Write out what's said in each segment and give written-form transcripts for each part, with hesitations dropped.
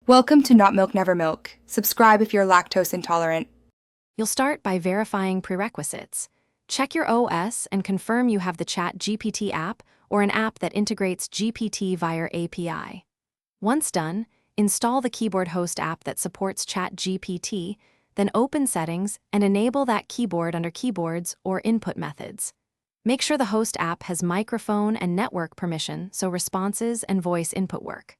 Welcome to Not Milk Never Milk. Subscribe if you're lactose intolerant. You'll start by verifying prerequisites. Check your OS and confirm you have the Chatgpt app or an app that integrates GPT via API. Once done, install the keyboard host app that supports Chatgpt, then open Settings and enable that keyboard under Keyboards or Input Methods. Make sure the host app has microphone and network permission so responses and voice input work.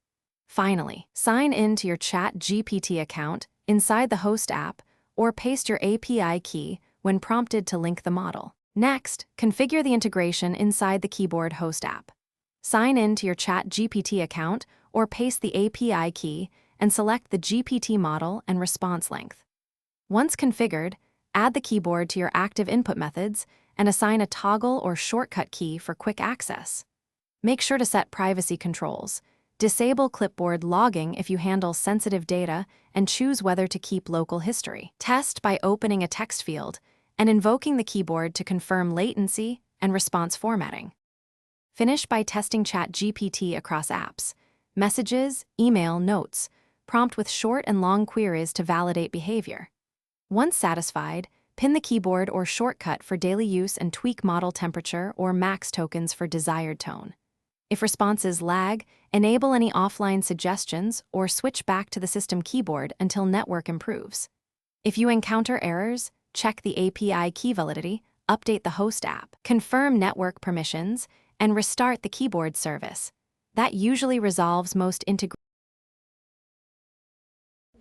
Finally, sign in to your Chatgpt account inside the host app or paste your API key when prompted to link the model. Next, configure the integration inside the keyboard host app. Sign in to your Chatgpt account or paste the API key and select the GPT model and response length. Once configured, add the keyboard to your active input methods and assign a toggle or shortcut key for quick access. Make sure to set privacy controls. Disable clipboard logging if you handle sensitive data and choose whether to keep local history. Test by opening a text field and invoking the keyboard to confirm latency and response formatting. Finish by testing Chatgpt across apps, messages, email, notes. Prompt with short and long queries to validate behavior. Once satisfied, pin the keyboard or shortcut for daily use and tweak model temperature or max tokens for desired tone. If responses lag, enable any offline suggestions or switch back to the system keyboard until network improves. If you encounter errors, check the API key validity, update the host app, confirm network permissions, and restart the keyboard service. That usually resolves most integrations.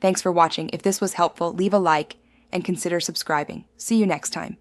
Thanks for watching. If this was helpful, leave a like and consider subscribing. See you next time.